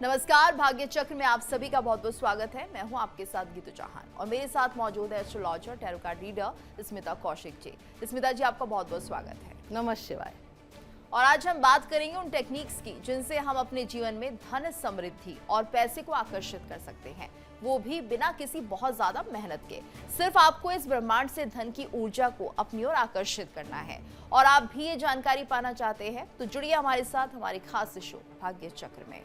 नमस्कार, भाग्य चक्र में आप सभी का बहुत बहुत स्वागत है। मैं हूं आपके साथ गीतू चौहान और मेरे साथ मौजूद है astrologer tarot card reader Smita Kaushik ji. Smita ji, आपका बहुत बहुत स्वागत है। नमः शिवाय। और आज हम बात करेंगे उन टेक्निक्स की जिनसे हम अपने जीवन में धन, समृद्धि और पैसे को आकर्षित कर सकते हैं, वो भी बिना किसी बहुत ज्यादा मेहनत के। सिर्फ आपको इस ब्रह्मांड से धन की ऊर्जा को अपनी ओर आकर्षित करना है। और आप भी ये जानकारी पाना चाहते हैं तो जुड़िए हमारे साथ हमारी खास शो भाग्य चक्र में।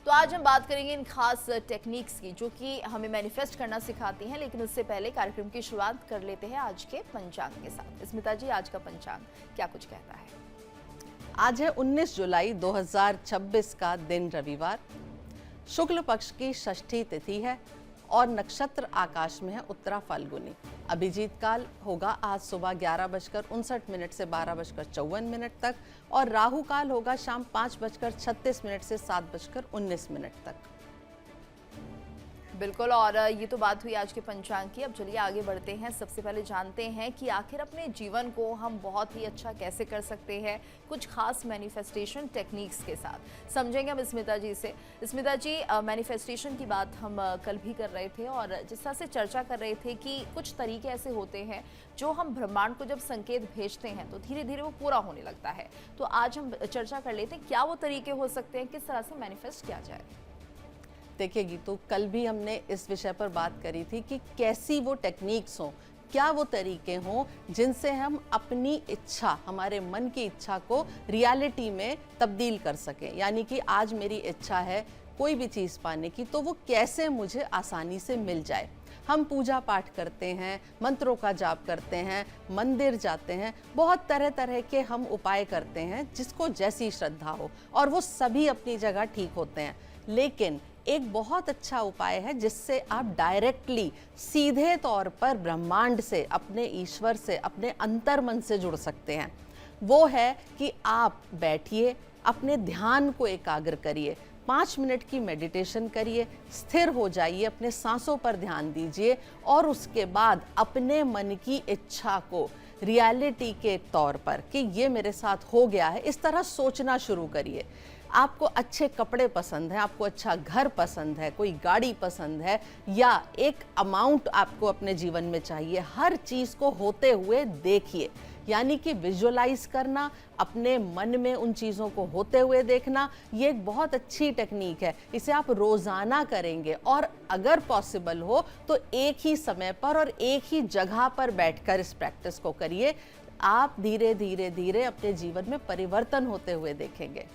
तो आज हम बात करेंगे इन खास टेक्निक्स की जो कि हमें मैनिफेस्ट करना सिखाती हैं, लेकिन उससे पहले कार्यक्रम की शुरुआत कर लेते हैं आज के पंचांग के साथ। स्मिता जी, आज का पंचांग क्या कुछ कहता है? आज है 19 जुलाई 2026 का दिन रविवार। शुक्ल पक्ष की षष्ठी तिथि है और नक्षत्र आकाश में है उत्तरा फाल्गुनी। अभिजीत काल होगा आज सुबह 11:59 से 12:54 तक और राहु काल होगा शाम 5:36 से 7:19 तक। बिल्कुल, और ये तो बात हुई आज के पंचांग की। अब चलिए आगे बढ़ते हैं। सबसे पहले जानते हैं कि आखिर अपने जीवन को हम बहुत ही अच्छा कैसे कर सकते हैं, कुछ खास मैनिफेस्टेशन टेक्निक्स के साथ समझेंगे हम स्मिता जी से। स्मिता जी, मैनिफेस्टेशन की बात हम कल भी कर रहे थे और जिस तरह से चर्चा कर रहे थे कि कुछ तरीके ऐसे होते हैं जो हम ब्रह्मांड को जब संकेत भेजते हैं तो धीरे धीरे वो पूरा होने लगता है। तो आज हम चर्चा कर लेते हैं क्या वो तरीके हो सकते हैं, किस तरह से मैनिफेस्ट किया जाए। देखिए गीतू, कल भी हमने इस विषय पर बात करी थी कि कैसी वो टेक्निक्स हों, क्या वो तरीके हों जिनसे हम अपनी इच्छा, हमारे मन की इच्छा को रियलिटी में तब्दील कर सकें। यानी कि आज मेरी इच्छा है कोई भी चीज़ पाने की, तो वो कैसे मुझे आसानी से मिल जाए। हम पूजा पाठ करते हैं, मंत्रों का जाप करते हैं, मंदिर जाते हैं, बहुत तरह तरह के हम उपाय करते हैं जिसको जैसी श्रद्धा हो, और वो सभी अपनी जगह ठीक होते हैं। लेकिन एक बहुत अच्छा उपाय है जिससे आप डायरेक्टली, सीधे तौर पर ब्रह्मांड से, अपने ईश्वर से, अपने अंतर्मन से जुड़ सकते हैं। वो है कि आप बैठिए, अपने ध्यान को एकाग्र करिए, 5 मिनट की मेडिटेशन करिए, स्थिर हो जाइए, अपने सांसों पर ध्यान दीजिए और उसके बाद अपने मन की इच्छा को रियलिटी के तौर पर कि ये मेरे साथ हो गया है, इस तरह सोचना शुरू करिए। आपको अच्छे कपड़े पसंद है, आपको अच्छा घर पसंद है, कोई गाड़ी पसंद है, या एक अमाउंट आपको अपने जीवन में चाहिए, हर चीज़ को होते हुए देखिए। यानी कि विजुअलाइज करना, अपने मन में उन चीज़ों को होते हुए देखना, ये एक बहुत अच्छी टेक्निक है। इसे आप रोज़ाना करेंगे और अगर पॉसिबल हो तो एक ही समय पर और एक ही जगह पर बैठकर इस प्रैक्टिस को करिए। आप धीरे धीरे धीरे अपने जीवन में परिवर्तन होते हुए देखेंगे।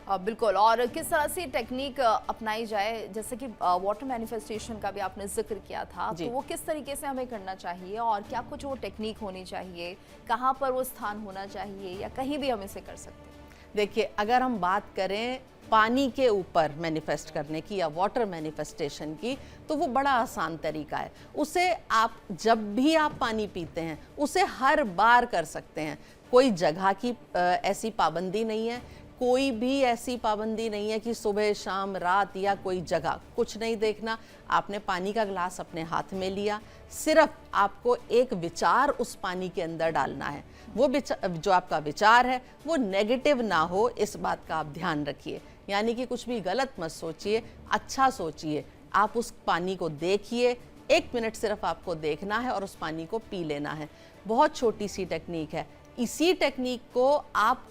बिल्कुल, और किस तरह से टेक्निक अपनाई जाए, जैसे कि वाटर मैनिफेस्टेशन का भी आपने जिक्र किया था, तो वो किस तरीके से हमें करना चाहिए और क्या कुछ वो टेक्निक होनी चाहिए, कहाँ पर वो स्थान होना चाहिए, या कहीं भी हम इसे कर सकते हैं? देखिए, अगर हम बात करें पानी के ऊपर मैनिफेस्ट करने की या वाटर मैनिफेस्टेशन की, तो वो बड़ा आसान तरीका है। उसे आप जब भी आप पानी पीते हैं उसे हर बार कर सकते हैं। कोई जगह की ऐसी पाबंदी नहीं है, कोई भी ऐसी पाबंदी नहीं है कि सुबह, शाम, रात या कोई जगह, कुछ नहीं देखना। आपने पानी का ग्लास अपने हाथ में लिया, सिर्फ आपको एक विचार उस पानी के अंदर डालना है। वो जो आपका विचार है वो नेगेटिव ना हो, इस बात का आप ध्यान रखिए। यानी कि कुछ भी गलत मत सोचिए, अच्छा सोचिए। आप उस पानी को देखिए, 1 मिनट सिर्फ आपको देखना है और उस पानी को पी लेना है। बहुत छोटी सी टेक्निक है। इसी टेक्निक को आप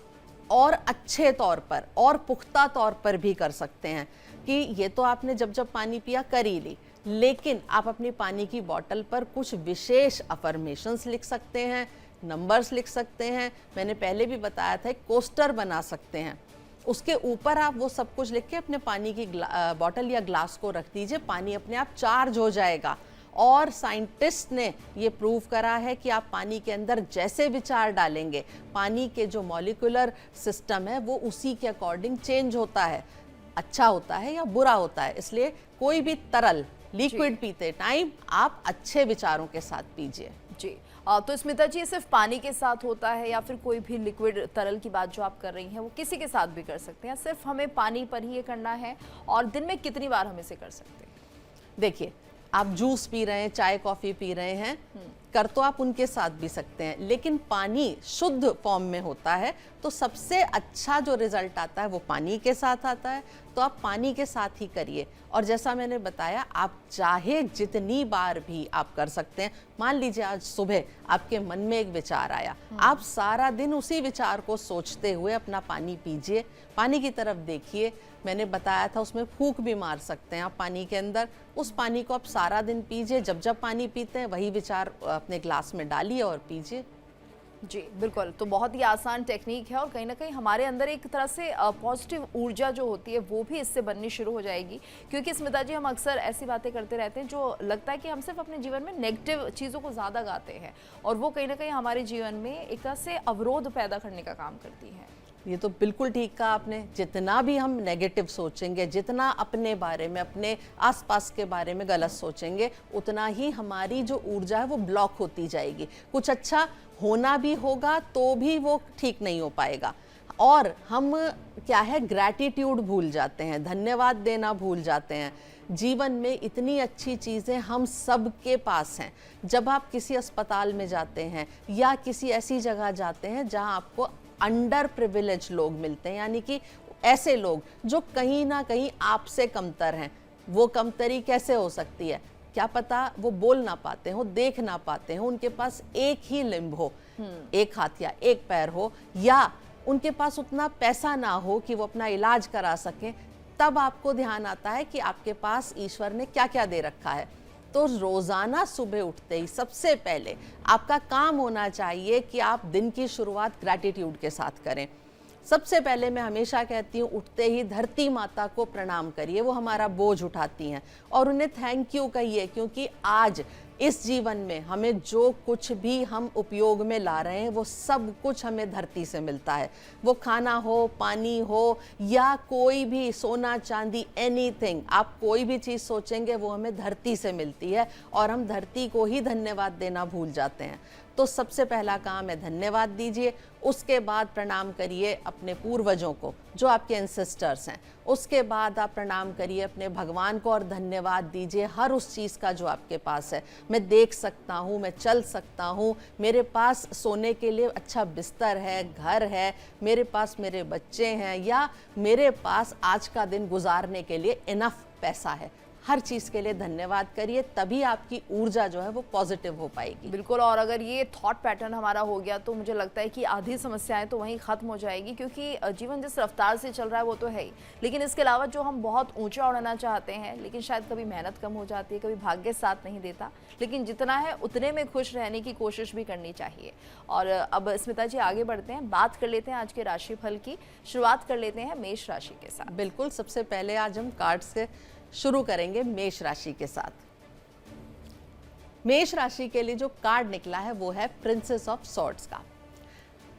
और अच्छे तौर पर और पुख्ता तौर पर भी कर सकते हैं कि ये तो आपने जब जब पानी पिया कर ही ली, लेकिन आप अपनी पानी की बोतल पर कुछ विशेष अफर्मेशंस लिख सकते हैं, नंबर्स लिख सकते हैं। मैंने पहले भी बताया था, एक कोस्टर बना सकते हैं, उसके ऊपर आप वो सब कुछ लिख के अपने पानी की बोतल या ग्लास को रख दीजिए। पानी अपने आप चार्ज हो जाएगा। और साइंटिस्ट ने ये प्रूव करा है कि आप पानी के अंदर जैसे विचार डालेंगे, पानी के जो मॉलिक्यूलर सिस्टम है वो उसी के अकॉर्डिंग चेंज होता है, अच्छा होता है या बुरा होता है। इसलिए कोई भी तरल लिक्विड पीते टाइम आप अच्छे विचारों के साथ पीजिए। जी तो स्मिता जी, सिर्फ पानी के साथ होता है या फिर कोई भी लिक्विड तरल की बात जो आप कर रही हैं वो किसी के साथ भी कर सकते हैं, सिर्फ हमें पानी पर ही ये करना है, और दिन में कितनी बार हम इसे कर सकते हैं? देखिए, आप जूस पी रहे हैं, चाय कॉफी पी रहे हैं, कर तो आप उनके साथ भी सकते हैं, लेकिन पानी शुद्ध फॉर्म में होता है तो सबसे अच्छा जो रिजल्ट आता है वो पानी के साथ आता है। तो आप पानी के साथ ही करिए, और जैसा मैंने बताया आप चाहे जितनी बार भी आप कर सकते हैं। मान लीजिए आज सुबह आपके मन में एक विचार आया, आप सारा दिन उसी विचार को सोचते हुए अपना पानी पीजिए, पानी की तरफ देखिए। मैंने बताया था उसमें फूंक भी मार सकते हैं आप पानी के अंदर, उस पानी को आप सारा दिन पीजिए। जब जब पानी पीते हैं वही विचार अपने ग्लास में डालिए और पीजिए। जी बिल्कुल, तो बहुत ही आसान टेक्निक है, और कहीं ना कहीं हमारे अंदर एक तरह से पॉजिटिव ऊर्जा जो होती है वो भी इससे बननी शुरू हो जाएगी। क्योंकि स्मिता जी, हम अक्सर ऐसी बातें करते रहते हैं जो लगता है कि हम सिर्फ अपने जीवन में नेगेटिव चीज़ों को ज़्यादा गाते हैं, और वो कहीं ना कहीं हमारे जीवन में एक तरह से अवरोध पैदा करने का काम करती है। ये तो बिल्कुल ठीक कहा आपने। जितना भी हम नेगेटिव सोचेंगे, जितना अपने बारे में, अपने आसपास के बारे में गलत सोचेंगे, उतना ही हमारी जो ऊर्जा है वो ब्लॉक होती जाएगी। कुछ अच्छा होना भी होगा तो भी वो ठीक नहीं हो पाएगा, और हम क्या है, ग्रैटिट्यूड भूल जाते हैं, धन्यवाद देना भूल जाते हैं। जीवन में इतनी अच्छी चीज़ें हम सब के पास हैं। जब आप किसी अस्पताल में जाते हैं या किसी ऐसी जगह जाते हैं जहां आपको अंडर प्रिविलेज लोग मिलते हैं, यानी कि ऐसे लोग जो कहीं ना कहीं आपसे कमतर हैं, वो कमतरी कैसे हो सकती है? क्या पता वो बोल ना पाते हो, देख ना पाते हो, उनके पास एक ही लिम्ब हो, एक हाथ या एक पैर हो, या उनके पास उतना पैसा ना हो कि वो अपना इलाज करा सकें, तब आपको ध्यान आता है कि आपके पास ईश्वर ने क्या क्या दे रखा है। तो रोजाना सुबह उठते ही सबसे पहले आपका काम होना चाहिए कि आप दिन की शुरुआत ग्रैटिट्यूड के साथ करें। सबसे पहले मैं हमेशा कहती हूँ, उठते ही धरती माता को प्रणाम करिए, वो हमारा बोझ उठाती हैं, और उन्हें थैंक यू कहिए, क्योंकि आज इस जीवन में हमें जो कुछ भी हम उपयोग में ला रहे हैं वो सब कुछ हमें धरती से मिलता है। वो खाना हो, पानी हो, या कोई भी सोना चांदी, एनीथिंग, आप कोई भी चीज़ सोचेंगे वो हमें धरती से मिलती है, और हम धरती को ही धन्यवाद देना भूल जाते हैं। तो सबसे पहला काम है धन्यवाद दीजिए। उसके बाद प्रणाम करिए अपने पूर्वजों को जो आपके एंसेस्टर्स हैं। उसके बाद आप प्रणाम करिए अपने भगवान को और धन्यवाद दीजिए हर उस चीज़ का जो आपके पास है। मैं देख सकता हूँ, मैं चल सकता हूँ, मेरे पास सोने के लिए अच्छा बिस्तर है, घर है, मेरे पास मेरे बच्चे हैं, या मेरे पास आज का दिन गुजारने के लिए इनफ पैसा है। हर चीज़ के लिए धन्यवाद करिए, तभी आपकी ऊर्जा जो है वो पॉजिटिव हो पाएगी। बिल्कुल, और अगर ये थॉट पैटर्न हमारा हो गया तो मुझे लगता है कि आधी समस्याएं तो वहीं ख़त्म हो जाएगी, क्योंकि जीवन जिस रफ्तार से चल रहा है वो तो है ही, लेकिन इसके अलावा जो हम बहुत ऊंचा उड़ना चाहते हैं, लेकिन शायद कभी मेहनत कम हो जाती है, कभी भाग्य साथ नहीं देता, लेकिन जितना है उतने में खुश रहने की कोशिश भी करनी चाहिए। और अब स्मिता जी आगे बढ़ते हैं, बात कर लेते हैं आज के राशिफल की। शुरुआत कर लेते हैं मेष राशि के साथ। बिल्कुल, सबसे पहले आज हम कार्ड से शुरू करेंगे मेष राशि के साथ। मेष राशि के लिए जो कार्ड निकला है वो है प्रिंसेस ऑफ सॉर्ड्स का।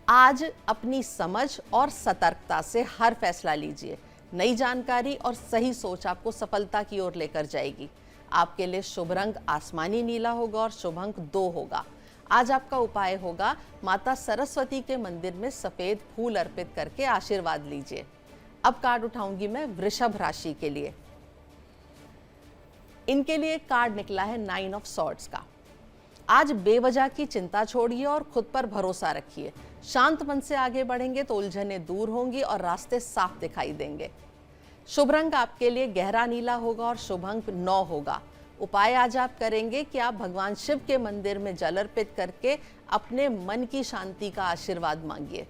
आज अपनी समझ और सतर्कता से हर फैसला लीजिए। नई जानकारी और सही सोच आपको सफलता की ओर लेकर जाएगी। आपके लिए शुभ रंग आसमानी नीला होगा और शुभ अंक 2 होगा। आज आपका उपाय होगा माता सरस्वती के मंदिर में सफेद फूल अर्पित करके आशीर्वाद लीजिए। अब कार्ड उठाऊंगी मैं वृषभ राशि के लिए। इनके लिए कार्ड निकला है 9 ऑफ सॉर्ड्स का। आज बेवजह की चिंता छोड़िए और खुद पर भरोसा रखिए। शांत मन से आगे बढ़ेंगे तो उलझनें दूर होंगी और रास्ते साफ दिखाई देंगे। शुभ रंग आपके लिए गहरा नीला होगा और शुभ अंक 9 होगा। उपाय आज आप करेंगे कि आप भगवान शिव के मंदिर में जल अर्पित करके अपने मन की शांति का आशीर्वाद मांगिए।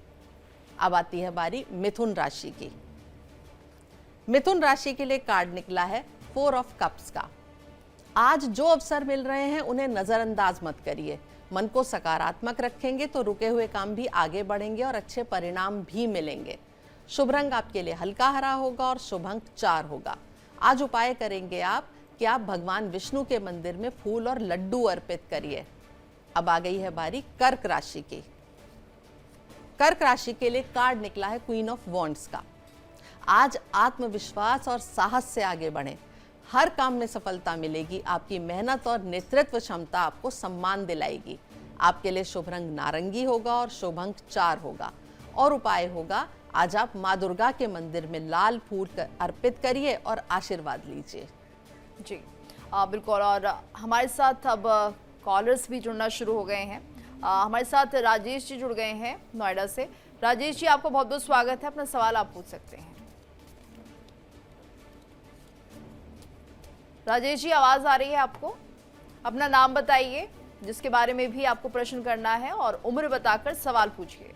अब आती है बारी मिथुन राशि की। मिथुन राशि के लिए कार्ड निकला है 4 ऑफ कप्स का। आज जो अवसर मिल रहे हैं उन्हें नजरअंदाज मत करिए। मन को सकारात्मक रखेंगे तो रुके हुए काम भी आगे बढ़ेंगे और अच्छे परिणाम भी मिलेंगे। शुभ रंग आपके लिए हल्का हरा होगा और शुभ अंक 4 होगा। आज उपाय करेंगे आप कि आप भगवान विष्णु के मंदिर में फूल और लड्डू अर्पित करिए। अब आ गई है बारी कर्क राशि की। कर्क राशि के लिए कार्ड निकला है क्वीन ऑफ वॉन्ड्स का। आज आत्मविश्वास और साहस से आगे बढ़ें। हर काम में सफलता मिलेगी, आपकी मेहनत और नेतृत्व क्षमता आपको सम्मान दिलाएगी। आपके लिए शुभ रंग नारंगी होगा और शुभ अंक 4 होगा। और उपाय होगा, आज आप माँ दुर्गा के मंदिर में लाल फूल अर्पित करिए और आशीर्वाद लीजिए। जी बिल्कुल। और हमारे साथ अब कॉलर्स भी जुड़ना शुरू हो गए हैं। हमारे साथ राजेश जी जुड़ गए हैं नोएडा से। राजेश जी, आपका बहुत बहुत स्वागत है, अपना सवाल आप पूछ सकते हैं। राजेश जी, आवाज आ रही है आपको? अपना नाम बताइए जिसके बारे में भी आपको प्रश्न करना है और उम्र बताकर सवाल पूछिए।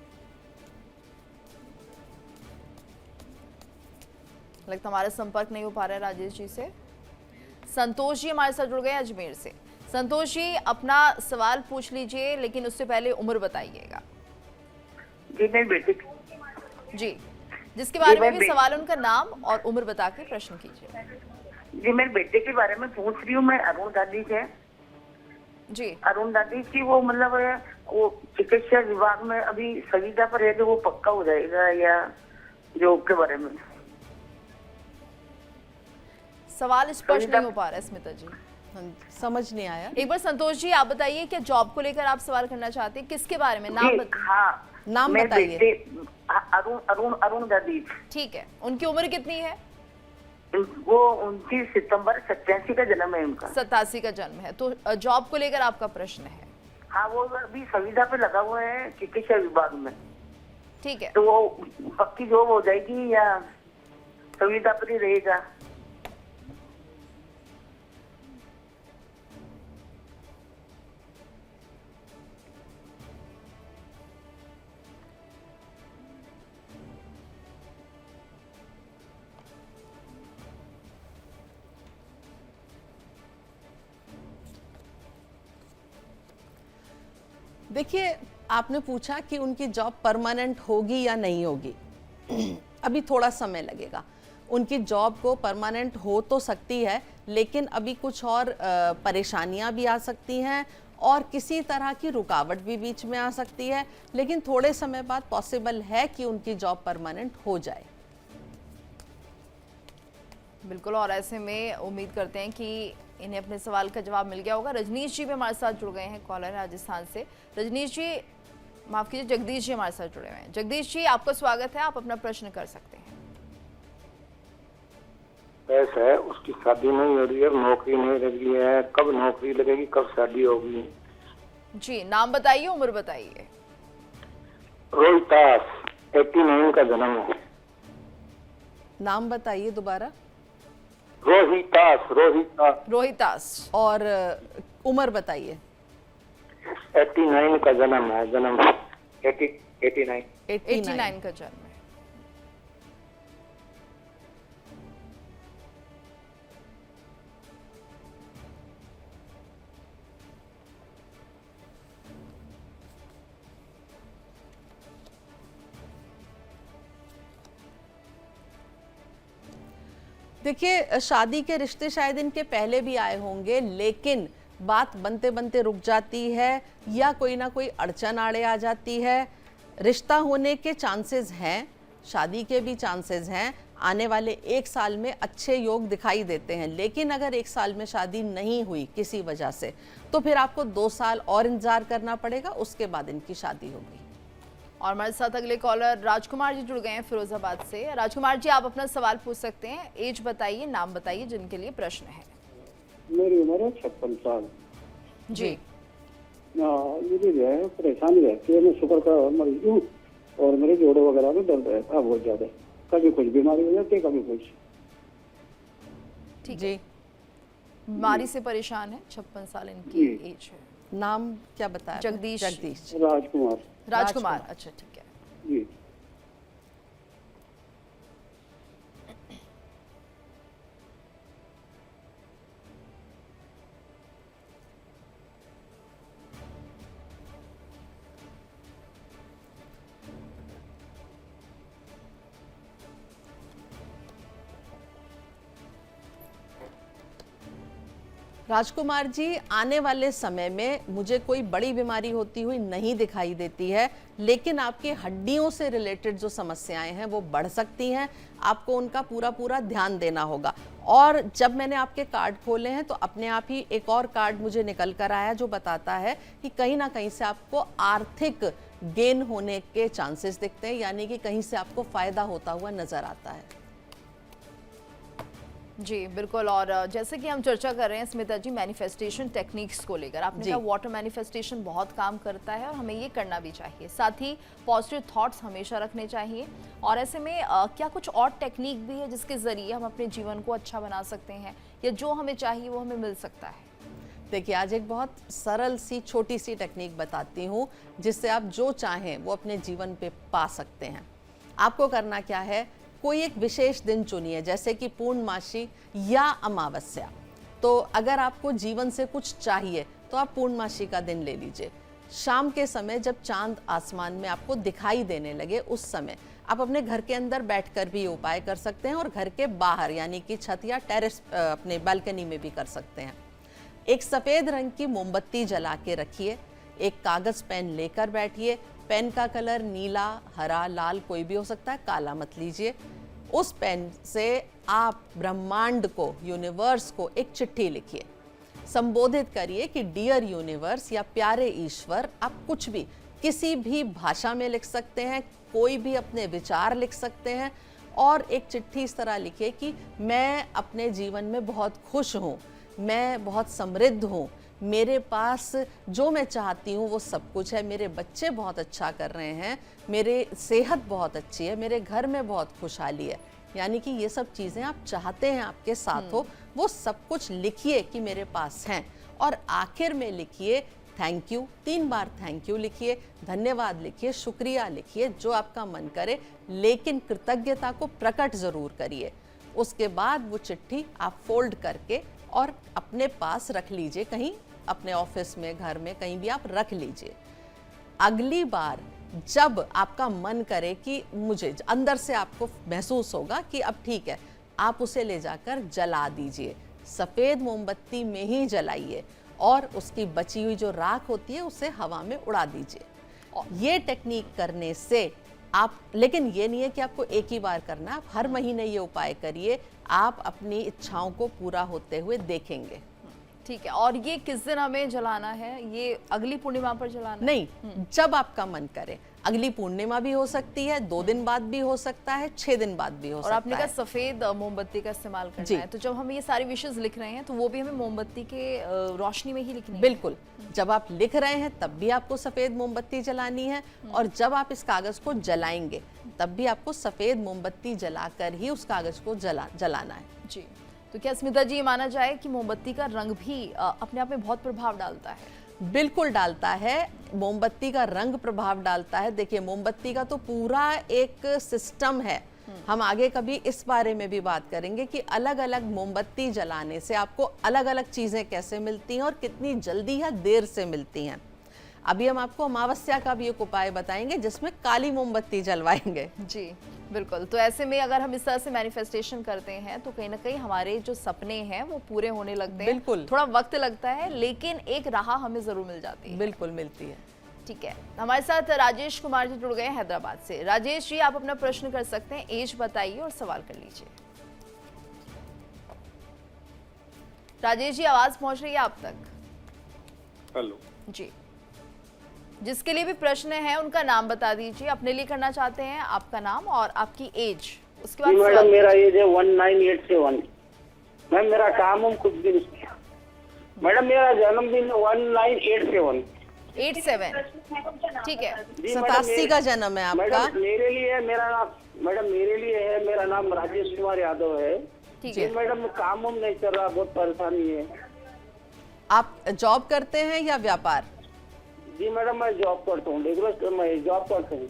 लगता हमारा संपर्क नहीं हो पा रहा है राजेश जी से। संतोष जी हमारे साथ जुड़ गए अजमेर से। संतोष जी, अपना सवाल पूछ लीजिए, लेकिन उससे पहले उम्र बताइएगा। जी मेरी बेटी जी, जिसके बारे में भी सवाल, उनका नाम और उम्र बता के प्रश्न कीजिए। जी मेरे बेटे के बारे में पूछ रही हूँ मैं, अरुण दादी से। जी अरुण दादी की वो मतलब वो चिकित्सा विभाग में अभी संविदा पर है, कि वो पक्का हो जाएगा या जॉब के बारे में? सवाल स्पष्ट नहीं हो पा रहा है स्मिता जी, समझ नहीं आया। एक बार संतोष जी आप बताइए, क्या जॉब को लेकर आप सवाल करना चाहते हैं? किसके बारे में? नाम हाँ, नाम मेरे बताइए। बेटे अरुण अरुण अरुण दादी। ठीक है, उनकी उम्र कितनी है? वो 29 सितंबर 87 का जन्म है उनका। 87 का जन्म है। तो जॉब को लेकर आपका प्रश्न है? हाँ, वो अभी संविदा पे लगा हुआ है चिकित्सा विभाग में। ठीक है, तो वो पक्की जॉब हो जाएगी या संविदा पर ही रहेगा? देखिए, आपने पूछा कि उनकी जॉब परमानेंट होगी या नहीं होगी। अभी थोड़ा समय लगेगा। उनकी जॉब को परमानेंट हो तो सकती है, लेकिन अभी कुछ और परेशानियां भी आ सकती हैं और किसी तरह की रुकावट भी बीच में आ सकती है, लेकिन थोड़े समय बाद पॉसिबल है कि उनकी जॉब परमानेंट हो जाए। बिल्कुल। और ऐसे में उम्मीद करते हैं कि इन्हें अपने सवाल का जवाब मिल गया होगा। रजनीश जी भी हमारे साथ जुड़ गए हैं, कॉलर राजस्थान से। रजनीश जी, माफ कीजिए, जगदीश जी हमारे साथ जुड़े हुए हैं। जगदीश जी, आपका स्वागत है, आप अपना प्रश्न कर सकते हैं। ऐसा है, उसकी शादी नहीं हो रही है, नौकरी नहीं लगी है, कब नौकरी लगेगी, कब शादी होगी? जी, नाम बताइए, उम्र बताइए। रोहितास, 89 का जन्म है। नाम बताइए दोबारा। रोहितास। रोहितास। रोहितास। और उम्र बताइए। 89 का जन्म है। 89 का जन्म है। देखिए, शादी के रिश्ते शायद इनके पहले भी आए होंगे, लेकिन बात बनते बनते रुक जाती है या कोई ना कोई अड़चन आड़े आ जाती है। रिश्ता होने के चांसेस हैं, शादी के भी चांसेस हैं। आने वाले 1 साल में अच्छे योग दिखाई देते हैं, लेकिन अगर 1 साल में शादी नहीं हुई किसी वजह से, तो फिर आपको 2 साल और इंतजार करना पड़ेगा, उसके बाद इनकी शादी होगी। और हमारे साथ अगले कॉलर राजकुमार जी जुड़ गए हैं फिरोजाबाद से। राजकुमार जी, आप अपना सवाल पूछ सकते हैं। एज बताइए, नाम बताइए जिनके लिए प्रश्न है। मेरी उम्र है 56 साल। जी। मुझे जो है परेशानी रहती है, मैं शुगर का मरीज हूँ और मेरे जोड़ों वगैरह में दर्द रहता है बहुत ज्यादा। कभी कुछ बीमारी हो जाती है, कभी कुछ। ठीक जी। बीमारी से परेशान है, 56 साल इनकी एज है। नाम क्या बताया? जगदीश। जगदीश। राजकुमार। राजकुमार, अच्छा ठीक है। जी। राजकुमार जी, आने वाले समय में मुझे कोई बड़ी बीमारी होती हुई नहीं दिखाई देती है, लेकिन आपकी हड्डियों से रिलेटेड जो समस्याएं हैं वो बढ़ सकती हैं। आपको उनका पूरा ध्यान देना होगा और जब मैंने आपके कार्ड खोले हैं तो अपने आप ही एक और कार्ड मुझे निकल कर आया जो बताता है कि कहीं ना कहीं से आपको आर्थिक गेन होने के चांसेस दिखते हैं, यानी कि कहीं से आपको फायदा होता हुआ नजर आता है। जी बिल्कुल। और जैसे कि हम चर्चा कर रहे हैं स्मिता जी मैनिफेस्टेशन टेक्निक्स को लेकर, आपने कहा वाटर मैनिफेस्टेशन बहुत काम करता है और हमें ये करना भी चाहिए, साथ ही पॉजिटिव थॉट्स हमेशा रखने चाहिए। और ऐसे में क्या कुछ और टेक्निक भी है जिसके ज़रिए हम अपने जीवन को अच्छा बना सकते हैं, या जो हमें चाहिए वो हमें मिल सकता है? देखिए, आज एक बहुत सरल सी छोटी सी टेक्निक बताती हूँ जिससे आप जो चाहें वो अपने जीवन पे पा सकते हैं। आपको करना क्या है, कोई एक विशेष दिन चुनिए, जैसे कि पूर्णमासी या अमावस्या। तो अगर आपको जीवन से कुछ चाहिए तो आप पूर्णमासी का दिन ले लीजिए। शाम के समय जब चांद आसमान में आपको दिखाई देने लगे, उस समय आप अपने घर के अंदर बैठकर भी उपाय कर सकते हैं और घर के बाहर यानी कि छत या टेरेस अपने बालकनी में भी कर सकते हैं। एक सफ़ेद रंग की मोमबत्ती जला के रखिए, एक कागज़ पेन लेकर बैठिए। पेन का कलर नीला, हरा, लाल कोई भी हो सकता है, काला मत लीजिए। उस पेन से आप ब्रह्मांड को, यूनिवर्स को एक चिट्ठी लिखिए, संबोधित करिए कि डियर यूनिवर्स या प्यारे ईश्वर। आप कुछ भी किसी भी भाषा में लिख सकते हैं, कोई भी अपने विचार लिख सकते हैं और एक चिट्ठी इस तरह लिखिए कि मैं अपने जीवन में बहुत खुश हूँ, मैं बहुत समृद्ध हूँ, मेरे पास जो मैं चाहती हूँ वो सब कुछ है, मेरे बच्चे बहुत अच्छा कर रहे हैं, मेरे सेहत बहुत अच्छी है, मेरे घर में बहुत खुशहाली है। यानी कि ये सब चीज़ें आप चाहते हैं आपके साथ हो, वो सब कुछ लिखिए कि मेरे पास हैं। और आखिर में लिखिए thank you, 3 bar thank you लिखिए, धन्यवाद लिखिए, शुक्रिया लिखिए, जो आपका मन करे, लेकिन कृतज्ञता को प्रकट ज़रूर करिए। उसके बाद वो चिट्ठी आप फोल्ड करके और अपने पास रख लीजिए, कहीं अपने ऑफिस में, घर में, कहीं भी आप रख लीजिए। अगली बार जब आपका मन करे कि मुझे, अंदर से आपको महसूस होगा कि अब ठीक है, आप उसे ले जाकर जला दीजिए। सफ़ेद मोमबत्ती में ही जलाइए और उसकी बची हुई जो राख होती है उसे हवा में उड़ा दीजिए। ये टेक्निक करने से आप, लेकिन ये नहीं है कि आपको एक ही बार करना, आप हर महीने ये उपाय करिए, आप अपनी इच्छाओं को पूरा होते हुए देखेंगे। ठीक है। और ये किस दिन हमें जलाना है? ये अगली पूर्णिमा पर जलाना? नहीं, जब आपका मन करे। अगली पूर्णिमा भी हो सकती है, 2 दिन बाद भी हो सकता है, 6 दिन बाद भी हो सकता है। और आपने कहा सफेद मोमबत्ती का इस्तेमाल करना है, तो जब हम ये सारी विशेष लिख रहे हैं तो वो भी हमें मोमबत्ती के रोशनी में ही लिखनी है? बिल्कुल। जब आप लिख रहे हैं तब भी आपको सफेद मोमबत्ती जलानी है, और जब आप इस कागज को जलाएंगे तब भी आपको सफेद मोमबत्ती जलाकर ही उस कागज को जलाना है। जी। तो क्या स्मिता जी ये माना जाए कि मोमबत्ती का रंग भी अपने आप में बहुत प्रभाव डालता है? बिल्कुल डालता है, मोमबत्ती का रंग प्रभाव डालता है। देखिए, मोमबत्ती का तो पूरा एक सिस्टम है, हम आगे कभी इस बारे में भी बात करेंगे कि अलग अलग मोमबत्ती जलाने से आपको अलग अलग चीज़ें कैसे मिलती हैं और कितनी जल्दी या देर से मिलती हैं। अभी हम आपको अमावस्या का भी एक उपाय बताएंगे जिसमें काली मोमबत्ती जलवाएंगे। जी बिल्कुल। तो ऐसे में अगर हम इस तरह से मैनिफेस्टेशन करते हैं तो कहीं ना कहीं हमारे जो सपने हैं वो पूरे होने लगते हैं। बिल्कुल। थोड़ा वक्त लगता है लेकिन एक राह हमें जरूर मिल जाती है। बिल्कुल मिलती है। ठीक है, हमारे साथ राजेश कुमार जी जुड़ गए हैं हैदराबाद से। राजेश जी, आप अपना प्रश्न कर सकते हैं, एज बताइए और सवाल कर लीजिए। राजेश जी, आवाज पहुंच रही है आप तक? हेलो जी। जिसके लिए भी प्रश्न है उनका नाम बता दीजिए, अपने लिए करना चाहते हैं, आपका नाम और आपकी एज, उसके बाद। मैडम मेरा एज है 1987। मैम मेरा काम हम कुछ दिन, मैडम मेरा जन्मदिन 1987। 87, ठीक है। 87 का जन्म है आपका? मैडम मेरे लिए मेरा नाम, मैडम मेरे लिए है, मेरा नाम राजेश कुमार यादव है। ठीक है मैडम काम हम नहीं चल रहा, बहुत परेशानी है। आप जॉब करते हैं या व्यापार? जी मैडम मैं जॉब करता हूँ, रेगुलर मैं जॉब करता हूँ।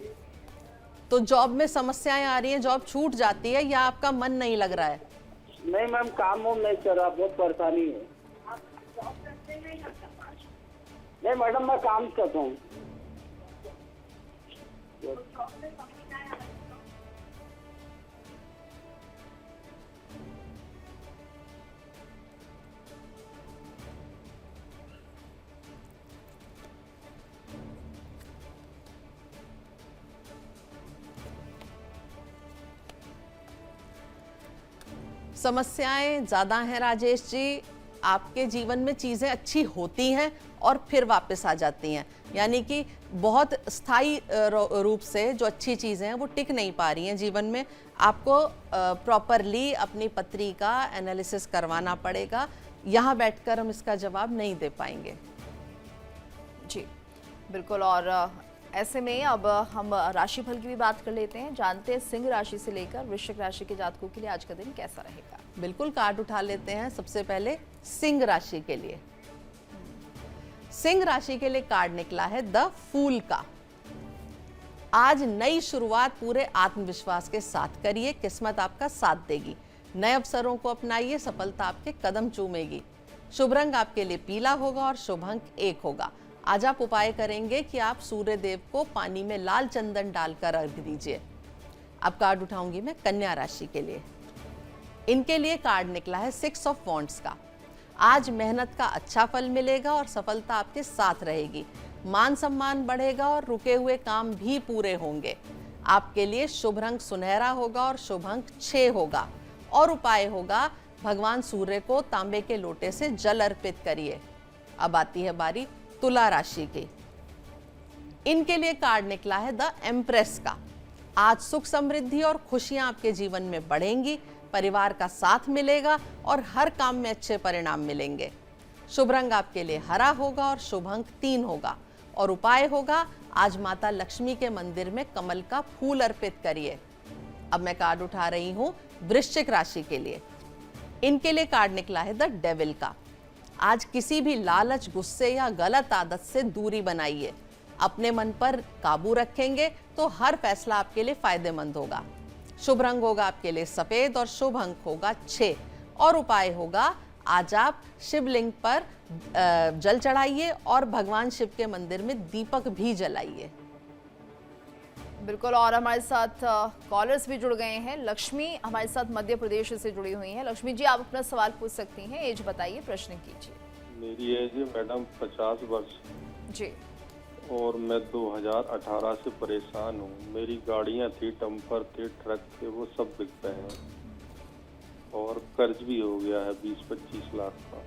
तो जॉब में समस्याएं आ रही हैं, जॉब छूट जाती है या आपका मन नहीं लग रहा है? नहीं मैम काम हम नहीं चल रहा, बहुत परेशानी है। नहीं मैडम मैं काम करता हूँ। समस्याएं ज़्यादा हैं राजेश जी, आपके जीवन में चीज़ें अच्छी होती हैं और फिर वापस आ जाती हैं, यानी कि बहुत स्थायी रूप से जो अच्छी चीज़ें हैं वो टिक नहीं पा रही हैं जीवन में। आपको प्रॉपरली अपनी पत्री का एनालिसिस करवाना पड़ेगा, यहाँ बैठकर हम इसका जवाब नहीं दे पाएंगे। जी बिल्कुल। और ऐसे में अब हम राशिफल की भी बात कर लेते हैं, जानते हैं सिंह राशि से लेकर वृश्चिक राशि के जातकों के लिए आज का दिन कैसा रहेगा। बिल्कुल, कार्ड उठा लेते हैं। सबसे पहले सिंह राशि के लिए, सिंह राशि के लिए कार्ड निकला है द फूल का। आज नई शुरुआत पूरे आत्मविश्वास के साथ करिए, किस्मत आपका साथ देगी। नए अवसरों को अपनाइए, सफलता आपके कदम चूमेगी। शुभ रंग आपके लिए पीला होगा और शुभ अंक 1 होगा। आज आप उपाय करेंगे कि आप सूर्य देव को पानी में लाल चंदन डालकर अर्घ दीजिए। अब कार्ड उठाऊंगी मैं कन्या राशि के लिए। इनके लिए कार्ड निकला है 6 ऑफ वॉन्ड्स का। आज मेहनत का अच्छा फल मिलेगा और सफलता आपके साथ रहेगी। मान सम्मान बढ़ेगा और रुके हुए काम भी पूरे होंगे। आपके लिए शुभ रंग सुनहरा होगा और शुभ अंक 6 होगा। और उपाय होगा, भगवान सूर्य को तांबे के लोटे से जल अर्पित करिए। अब आती है बारी तुला राशि की। इनके लिए कार्ड निकला है द एम्प्रेस का। आज सुख समृद्धि और खुशियां आपके जीवन में बढ़ेंगी, परिवार का साथ मिलेगा और हर काम में अच्छे परिणाम मिलेंगे। शुभ रंग आपके लिए हरा होगा और शुभ अंक 3 होगा। और उपाय होगा, आज माता लक्ष्मी के मंदिर में कमल का फूल अर्पित करिए। अब मैं कार्ड उठा रही हूं वृश्चिक राशि के लिए। इनके लिए कार्ड निकला है द डेविल का। आज किसी भी लालच, गुस्से या गलत आदत से दूरी बनाइए। अपने मन पर काबू रखेंगे तो हर फैसला आपके लिए फायदेमंद होगा। शुभ रंग होगा आपके लिए सफेद और शुभ अंक होगा 6। और उपाय होगा, आज आप शिवलिंग पर जल चढ़ाइए और भगवान शिव के मंदिर में दीपक भी जलाइए। बिल्कुल। और हमारे साथ कॉलर्स भी जुड़ गए हैं। लक्ष्मी हमारे साथ मध्य प्रदेश से जुड़ी हुई हैं। लक्ष्मी जी, आप अपना सवाल पूछ सकती हैं, एज बताइए, प्रश्न कीजिए। मेरी एज है मैडम 50 वर्ष जी। और मैं 2018 से परेशान हूँ। मेरी गाड़ियाँ थी, डंपर थे, ट्रक थे, वो सब बिक गए हैं और कर्ज भी हो गया है 20-25 लाख का।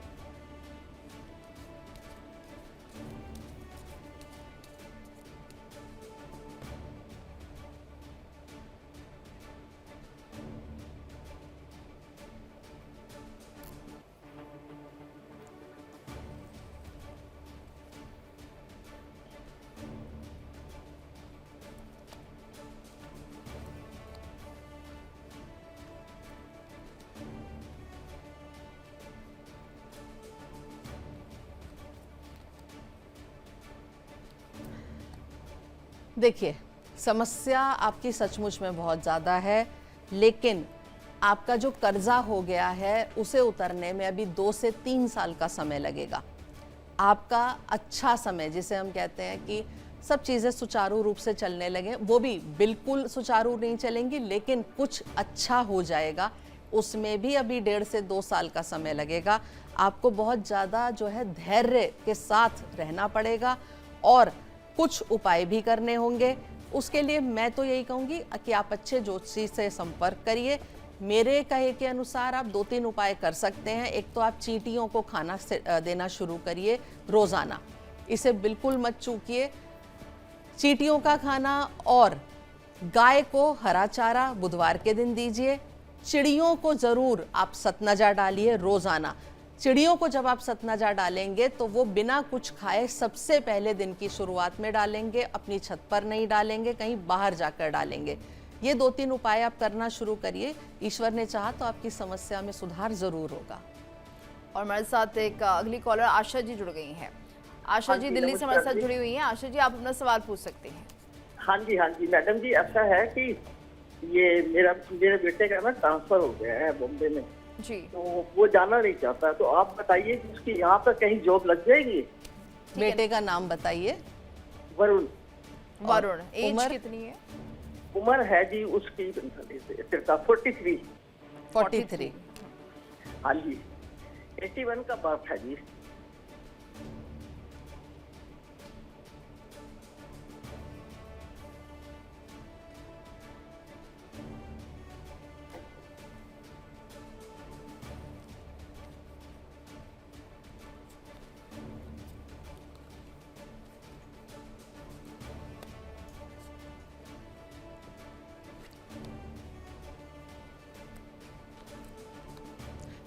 देखिए, समस्या आपकी सचमुच में बहुत ज़्यादा है, लेकिन आपका जो कर्जा हो गया है उसे उतरने में अभी 2 से 3 साल का समय लगेगा। आपका अच्छा समय, जिसे हम कहते हैं कि सब चीज़ें सुचारू रूप से चलने लगे, वो भी बिल्कुल सुचारू नहीं चलेंगी, लेकिन कुछ अच्छा हो जाएगा। उसमें भी अभी 1.5 से 2 साल का समय लगेगा। आपको बहुत ज़्यादा जो है धैर्य के साथ रहना पड़ेगा और कुछ उपाय भी करने होंगे। उसके लिए मैं तो यही कहूँगी कि आप अच्छे ज्योतिषी से संपर्क करिए। मेरे कहे के अनुसार आप 2-3 उपाय कर सकते हैं। एक तो आप चींटियों को खाना देना शुरू करिए रोज़ाना, इसे बिल्कुल मत चूकिए। चींटियों का खाना और गाय को हरा चारा बुधवार के दिन दीजिए। चिड़ियों को ज़रूर आप सतनजा डालिए रोज़ाना। चिड़ियों को जब आप सतनजा डालेंगे तो वो बिना कुछ खाए सबसे पहले दिन की शुरुआत में डालेंगे, अपनी छत पर नहीं डालेंगे, कहीं बाहर जाकर डालेंगे। ये 2-3 उपाय आप करना शुरू करिए। ईश्वर ने चाहा तो आपकी समस्या में सुधार जरूर होगा। और हमारे साथ एक अगली कॉलर आशा जी जुड़ गई हैं। आशा जी दिल्ली से हमारे साथ जुड़ी हुई हैं। आशा जी, आप अपना सवाल पूछ सकते हैं। हाँ जी मैडम जी, ऐसा है कि ये मेरे बेटे का ना ट्रांसफर हो गया है बॉम्बे में जी। तो वो जाना नहीं चाहता, तो आप बताइए कि उसकी यहाँ पर कहीं जॉब लग जाएगी। बेटे का नाम बताइए। वरुण। वरुण, एज कितनी है? उम्र है जी उसकी 43। हाँ जी, 81 का बर्थ है जी।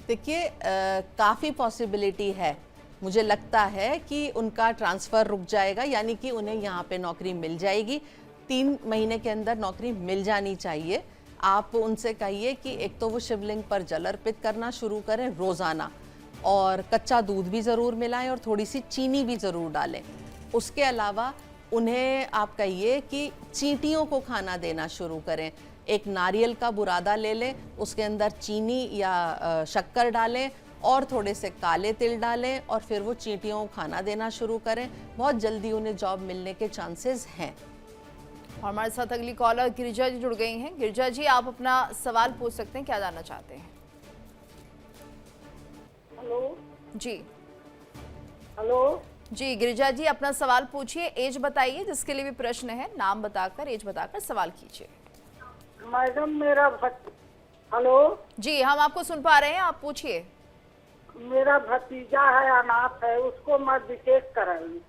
देखिए काफ़ी पॉसिबिलिटी है। मुझे लगता है कि उनका ट्रांसफ़र रुक जाएगा, यानी कि उन्हें यहाँ पे नौकरी मिल जाएगी। 3 महीने के अंदर नौकरी मिल जानी चाहिए। आप उनसे कहिए कि एक तो वो शिवलिंग पर जल अर्पित करना शुरू करें रोज़ाना, और कच्चा दूध भी ज़रूर मिलाएं और थोड़ी सी चीनी भी ज़रूर डालें। उसके अलावा उन्हें आप कहिए कि चींटियों को खाना देना शुरू करें। एक नारियल का बुरादा ले लें, उसके अंदर चीनी या शक्कर डालें और थोड़े से काले तिल डालें और फिर वो चींटियों को खाना देना शुरू करें। बहुत जल्दी उन्हें जॉब मिलने के चांसेस हैं। और हमारे साथ अगली कॉलर गिरिजा जी जुड़ गई हैं। गिरिजा जी, आप अपना सवाल पूछ सकते हैं, क्या जानना चाहते हैं? हेलो जी हेलो। जी गिरिजा जी, अपना सवाल पूछिए। एज बताइए, जिसके लिए भी प्रश्न है, नाम बताकर एज बताकर सवाल कीजिए। मैडम मेरा हेलो। जी, हम आपको सुन पा रहे हैं, आप पूछिए। मेरा भतीजा है, अनाथ है, उसको मैं बीटेक कराई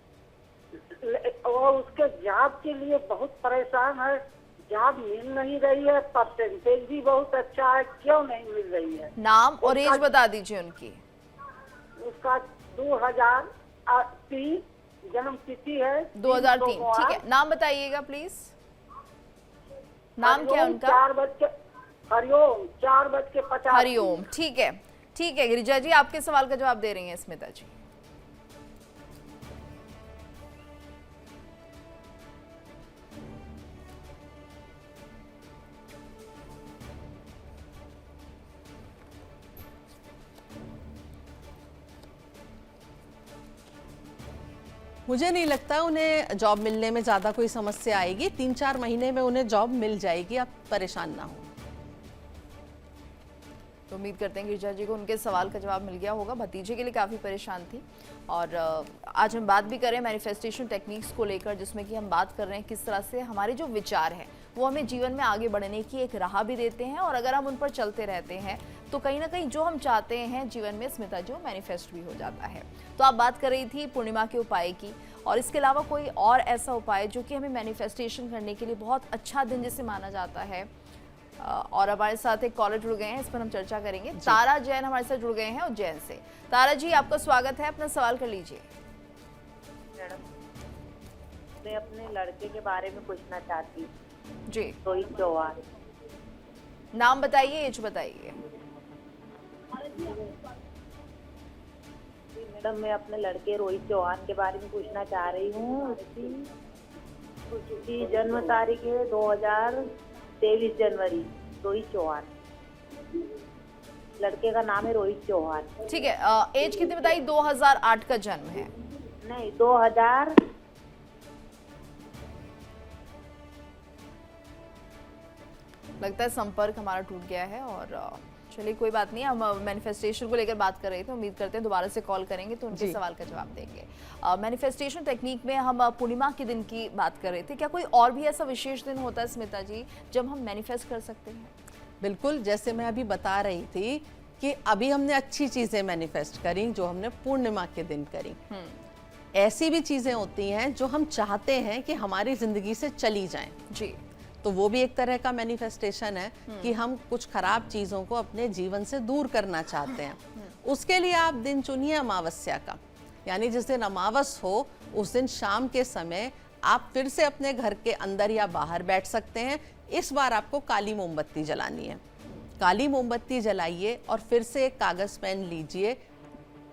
और उसके जॉब के लिए बहुत परेशान है। जॉब मिल नहीं रही है, परसेंटेज भी बहुत अच्छा है, क्यों नहीं मिल रही है? नाम और एज बता दीजिए उनकी। उसका 2003 जन्म तिथि है। 2003, ठीक है। नाम बताइएगा प्लीज। नाम क्या है उनका? हरिओम 4:50। हरिओम, ठीक है। ठीक है गिरिजा जी, आपके सवाल का जवाब दे रही हैं स्मिता जी। मुझे नहीं लगता उन्हें जॉब मिलने में ज़्यादा कोई समस्या आएगी। 3-4 महीने में उन्हें जॉब मिल जाएगी, आप परेशान ना हो। तो उम्मीद करते हैं गिरिजा जी को उनके सवाल का जवाब मिल गया होगा। भतीजे के लिए काफ़ी परेशान थी। और आज हम बात भी करें मैनिफेस्टेशन टेक्निक्स को लेकर, जिसमें कि हम बात कर रहे हैं किस तरह से हमारे जो विचार हैं वो हमें जीवन में आगे बढ़ने की एक राह भी देते हैं, और अगर हम उन पर चलते रहते हैं तो कहीं ना कहीं जो हम चाहते हैं जीवन में, स्मिता जी, वो मैनिफेस्ट भी हो जाता है। तो आप बात कर रही थी पूर्णिमा के उपाय की, और इसके अलावा कोई और ऐसा उपाय जो कि हमें मैनिफेस्टेशन करने के लिए बहुत अच्छा दिन जिसे माना जाता है। और हमारे साथ एक कॉलर जुड़ गए हैं, इस पर हम चर्चा करेंगे। तारा जैन हमारे साथ जुड़ गए हैं उज्जैन से। तारा जी, आपका स्वागत है, अपना सवाल कर लीजिए। मैडम, मैं अपने लड़के के बारे में पूछना चाहती हूँ। जी, रोहित चौहान। नाम बताइए, एज बताइए। मैडम, मैं अपने लड़के रोहित चौहान के बारे में पूछना चाह रही हूँ। उसकी जन्म तारीख है 2023 जनवरी। रोहित चौहान, लड़के का नाम है रोहित चौहान। ठीक है। एज कितनी बताई? 2008 का जन्म है? नहीं, 2000। लगता है संपर्क हमारा टूट गया है। और चलिए कोई बात नहीं, हम मैनिफेस्टेशन को लेकर बात कर रहे थे। उम्मीद करते हैं दोबारा से कॉल करेंगे तो उनके सवाल का जवाब देंगे। मैनिफेस्टेशन टेक्निक में हम पूर्णिमा के दिन की बात कर रहे थे। क्या कोई और भी ऐसा विशेष दिन होता है स्मिता जी जब हम मैनिफेस्ट कर सकते हैं? बिल्कुल, जैसे मैं अभी बता रही थी कि अभी हमने अच्छी चीज़ें मैनिफेस्ट करी जो हमने पूर्णिमा के दिन करी। ऐसी भी चीज़ें होती हैं जो हम चाहते हैं कि हमारी ज़िंदगी से चली जाएं। जी, तो वो भी एक तरह का मैनिफेस्टेशन है कि हम कुछ खराब चीज़ों को अपने जीवन से दूर करना चाहते हैं। उसके लिए आप दिन चुनिए अमावस्या का, यानी जिस दिन अमावस हो उस दिन शाम के समय आप फिर से अपने घर के अंदर या बाहर बैठ सकते हैं। इस बार आपको काली मोमबत्ती जलानी है। काली मोमबत्ती जलाइए और फिर से एक कागज़ पेन लीजिए।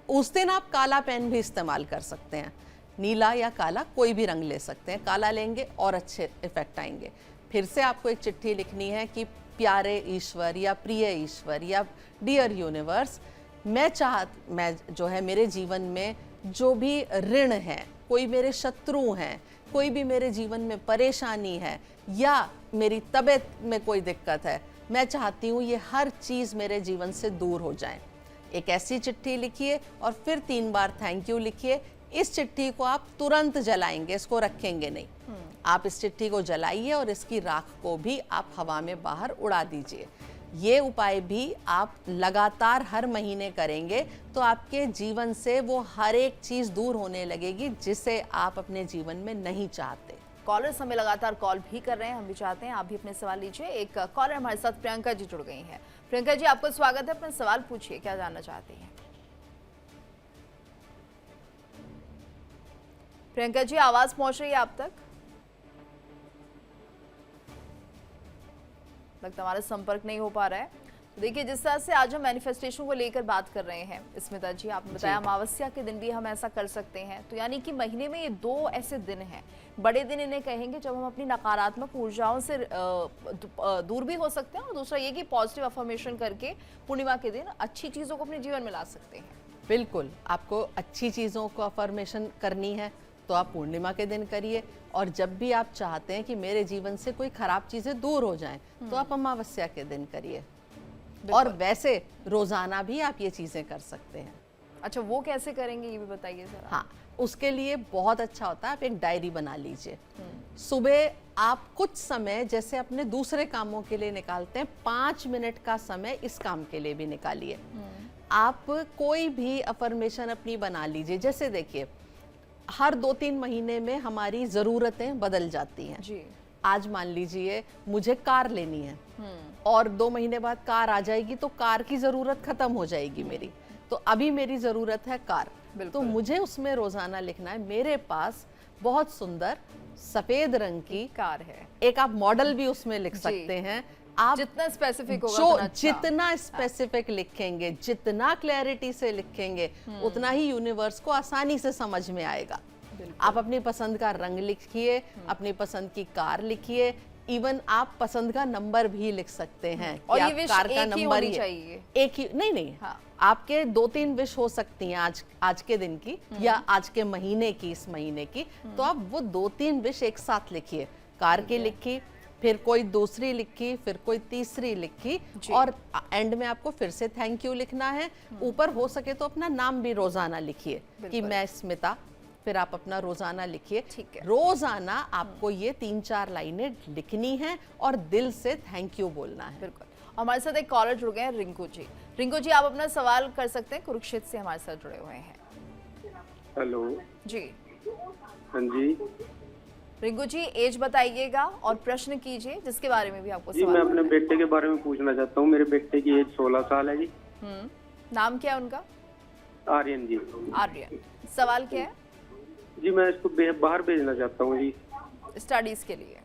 उस दिन आप काला पेन भी इस्तेमाल कर सकते हैं, नीला या काला कोई भी रंग ले सकते हैं। काला लेंगे और अच्छे इफेक्ट आएंगे। फिर से आपको एक चिट्ठी लिखनी है कि प्यारे ईश्वर या प्रिय ईश्वर या डियर यूनिवर्स, मैं जो है मेरे जीवन में जो भी ऋण है, कोई मेरे शत्रु हैं, कोई भी मेरे जीवन में परेशानी है या मेरी तबीयत में कोई दिक्कत है, मैं चाहती हूँ ये हर चीज़ मेरे जीवन से दूर हो जाए। एक ऐसी चिट्ठी लिखिए और फिर 3 बार थैंक यू लिखिए। इस चिट्ठी को आप तुरंत जलाएंगे, इसको रखेंगे नहीं। आप इस चिट्ठी को जलाइए और इसकी राख को भी आप हवा में बाहर उड़ा दीजिए। ये उपाय भी आप लगातार हर महीने करेंगे तो आपके जीवन से वो हर एक चीज़ दूर होने लगेगी जिसे आप अपने जीवन में नहीं चाहते। कॉलर हमें लगातार कॉल भी कर रहे हैं, हम भी चाहते हैं आप भी अपने सवाल लीजिए। एक कॉलर हमारे साथ प्रियंका जी जुड़ गई हैं। प्रियंका जी, आपका स्वागत है, अपना सवाल पूछिए, क्या जानना चाहती हैं? प्रियंका जी, आवाज पहुंच रही है आप तक? लगता हमारा संपर्क नहीं हो पा रहा है। देखिए, जिस तरह से आज हम मैनिफेस्टेशन को लेकर बात कर रहे हैं, स्मिता जी आपने बताया अमावस्या के दिन भी हम ऐसा कर सकते हैं, तो यानी कि महीने में ये 2 ऐसे दिन हैं, बड़े दिन इन्हें कहेंगे, जब हम अपनी नकारात्मक ऊर्जाओं से दूर भी हो सकते हैं, और दूसरा ये कि पॉजिटिव अफर्मेशन करके पूर्णिमा के दिन अच्छी चीज़ों को अपने जीवन में ला सकते हैं। बिल्कुल, आपको अच्छी चीज़ों को अफर्मेशन करनी है तो आप पूर्णिमा के दिन करिए, और जब भी आप चाहते हैं कि मेरे जीवन से कोई खराब चीज़ें दूर हो जाएं तो आप अमावस्या के दिन करिए। और वैसे रोजाना भी आप ये चीजें कर सकते हैं। अच्छा, वो कैसे करेंगे ये भी बताइए जरा। हाँ, उसके लिए बहुत अच्छा होता है, आप एक डायरी बना लीजिए। सुबह आप कुछ समय जैसे अपने दूसरे कामों के लिए निकालते हैं, 5 मिनट का समय इस काम के लिए भी निकालिए। आप कोई भी अफर्मेशन अपनी बना लीजिए। जैसे देखिए, हर 2-3 महीने में हमारी ज़रूरतें बदल जाती हैं जी। आज मान लीजिए मुझे कार लेनी है और 2 महीने बाद कार आ जाएगी, तो कार की ज़रूरत ख़त्म हो जाएगी मेरी। तो अभी मेरी ज़रूरत है कार, तो मुझे उसमें रोज़ाना लिखना है मेरे पास बहुत सुंदर सफ़ेद रंग की कार है। एक आप मॉडल भी उसमें लिख सकते हैं। आप जितना स्पेसिफिक होगा, जो अच्छा। जितना स्पेसिफिक लिखेंगे, जितना क्लैरिटी से लिखेंगे, उतना ही यूनिवर्स को आसानी से समझ में आएगा। आप अपनी पसंद का रंग लिखिए, अपनी पसंद की कार लिखिए, इवन आप पसंद का नंबर भी लिख सकते हैं। और कि ये विश कार का एक ही नंबर होनी चाहिए। एक ही नहीं, हाँ। आपके 2-3 विश हो सकती हैं आज के दिन की या आज के महीने की, इस महीने की, तो आप वो 2-3 विश एक साथ लिखिए। कार की लिखी, फिर कोई दूसरी लिखी, फिर कोई तीसरी लिखी, और एंड में आपको फिर से थैंक यू लिखना है। ऊपर हो सके तो अपना नाम भी रोजाना लिखिए कि मैं स्मिता, फिर आप अपना रोजाना लिखिए। रोजाना आपको ये 3-4 लाइनें लिखनी है और दिल से थैंक यू बोलना है। बिल्कुल। हमारे साथ एक कॉलर जुड़ गए हैं, रिंकू जी। रिंकू जी, आप अपना सवाल कर सकते हैं, कुरुक्षेत्र से हमारे साथ जुड़े हुए हैं। हेलो जी। हाँ जी। रिंकू जी, एज बताइएगा और प्रश्न कीजिए जिसके बारे में भी आपको जी, मैं अपने बेटे के बारे में पूछना चाहता हूँ। मेरे बेटे की एज 16 साल है जी। नाम क्या है उनका? आर्यन जी। आर्यन। सवाल क्या है? जी, मैं इसको बाहर भेजना चाहता हूँ जी, स्टडीज के लिए।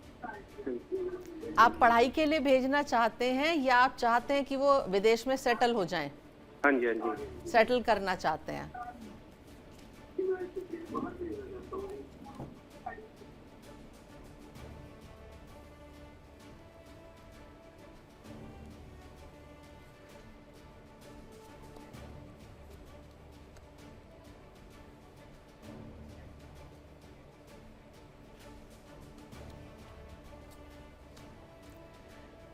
आप पढ़ाई के लिए भेजना चाहते हैं या आप चाहते हैं कि वो विदेश में सेटल हो जाएं? हाँ जी, हाँ जी। सेटल करना चाहते हैं।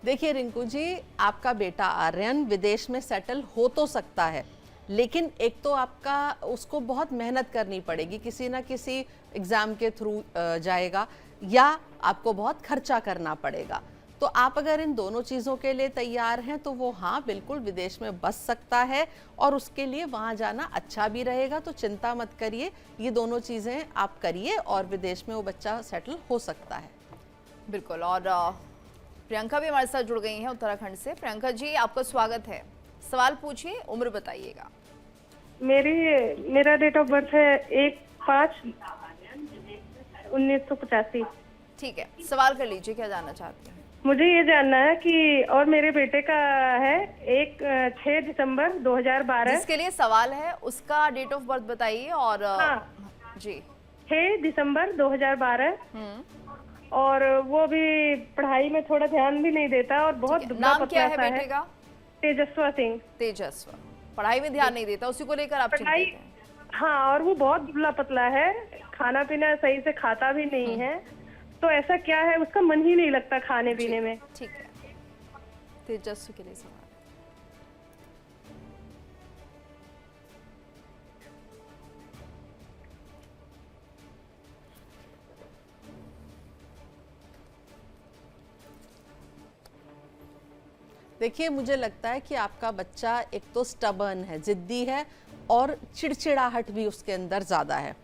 देखिए रिंकू जी, आपका बेटा आर्यन विदेश में सेटल हो तो सकता है, लेकिन एक तो आपका उसको बहुत मेहनत करनी पड़ेगी, किसी ना किसी एग्ज़ाम के थ्रू जाएगा या आपको बहुत खर्चा करना पड़ेगा। तो आप अगर इन दोनों चीज़ों के लिए तैयार हैं तो वो हाँ बिल्कुल विदेश में बस सकता है, और उसके लिए वहाँ जाना अच्छा भी रहेगा। तो चिंता मत करिए, ये दोनों चीज़ें आप करिए और विदेश में वो बच्चा सेटल हो सकता है। बिल्कुल। और प्रियंका भी हमारे साथ जुड़ गई हैं उत्तराखंड से। प्रियंका जी, आपका स्वागत है, सवाल पूछिए, उम्र बताइएगा। मेरा डेट ऑफ बर्थ है 1/5/1985। ठीक है, सवाल कर लीजिए, क्या जानना चाहती हैं? मुझे ये जानना है कि, और मेरे बेटे का है 6 दिसंबर 2012। जिसके लिए सवाल है उसका डेट ऑफ बर्थ बताइए। और हाँ जी, 6 दिसंबर 2012। और वो भी पढ़ाई में थोड़ा ध्यान भी नहीं देता और बहुत दुबला नाम क्या है पतला बेटे का? तेजस्वा सिंह। तेजस्वा। पढ़ाई में ध्यान नहीं देता, उसी को लेकर आप चिंतित हैं? हाँ, और वो बहुत दुबला पतला है, खाना पीना सही से खाता भी नहीं है। तो ऐसा क्या है, उसका मन ही नहीं लगता खाने पीने में। ठीक है, तेजस्वी के लिए सवाल। देखिए, मुझे लगता है कि आपका बच्चा एक तो स्टबर्न है, जिद्दी है, और चिड़चिड़ाहट भी उसके अंदर ज़्यादा है।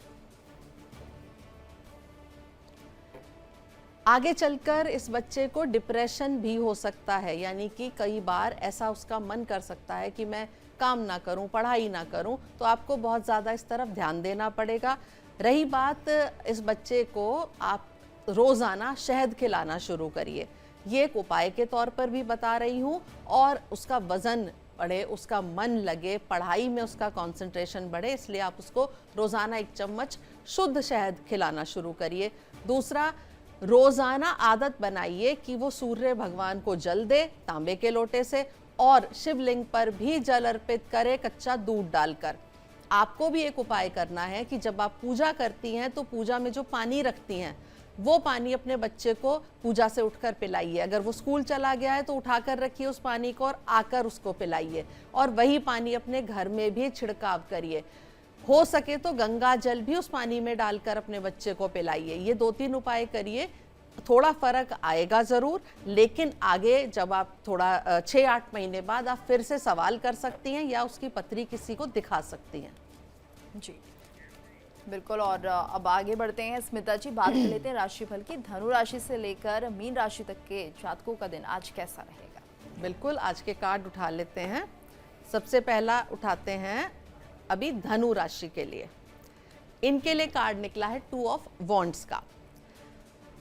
आगे चलकर इस बच्चे को डिप्रेशन भी हो सकता है, यानी कि कई बार ऐसा उसका मन कर सकता है कि मैं काम ना करूं, पढ़ाई ना करूं, तो आपको बहुत ज़्यादा इस तरफ ध्यान देना पड़ेगा। रही बात, इस बच्चे को आप रोज़ाना शहद खिलाना शुरू करिए, ये एक उपाय के तौर पर भी बता रही हूँ, और उसका वज़न बढ़े, उसका मन लगे, पढ़ाई में उसका कंसंट्रेशन बढ़े, इसलिए आप उसको रोज़ाना 1 चम्मच शुद्ध शहद खिलाना शुरू करिए। दूसरा, रोज़ाना आदत बनाइए कि वो सूर्य भगवान को जल दे तांबे के लोटे से, और शिवलिंग पर भी जल अर्पित करे कच्चा दूध डालकर। आपको भी एक उपाय करना है कि जब आप पूजा करती हैं तो पूजा में जो पानी रखती हैं वो पानी अपने बच्चे को पूजा से उठकर पिलाइए। अगर वो स्कूल चला गया है तो उठाकर रखिए उस पानी को और आकर उसको पिलाइए, और वही पानी अपने घर में भी छिड़काव करिए। हो सके तो गंगा जल भी उस पानी में डालकर अपने बच्चे को पिलाइए। ये 2-3 उपाय करिए, थोड़ा फर्क आएगा ज़रूर, लेकिन आगे जब आप थोड़ा 6-8 महीने बाद आप फिर से सवाल कर सकती हैं या उसकी पत्री किसी को दिखा सकती हैं। जी बिल्कुल। और अब आगे बढ़ते हैं स्मिता जी, बात कर लेते हैं राशिफल की। धनु राशि से लेकर मीन राशि तक के जातकों का दिन आज कैसा रहेगा? बिल्कुल, आज के कार्ड उठा लेते हैं। सबसे पहला उठाते हैं अभी धनु राशि के लिए। इनके लिए कार्ड निकला है 2 ऑफ वॉन्ड्स का।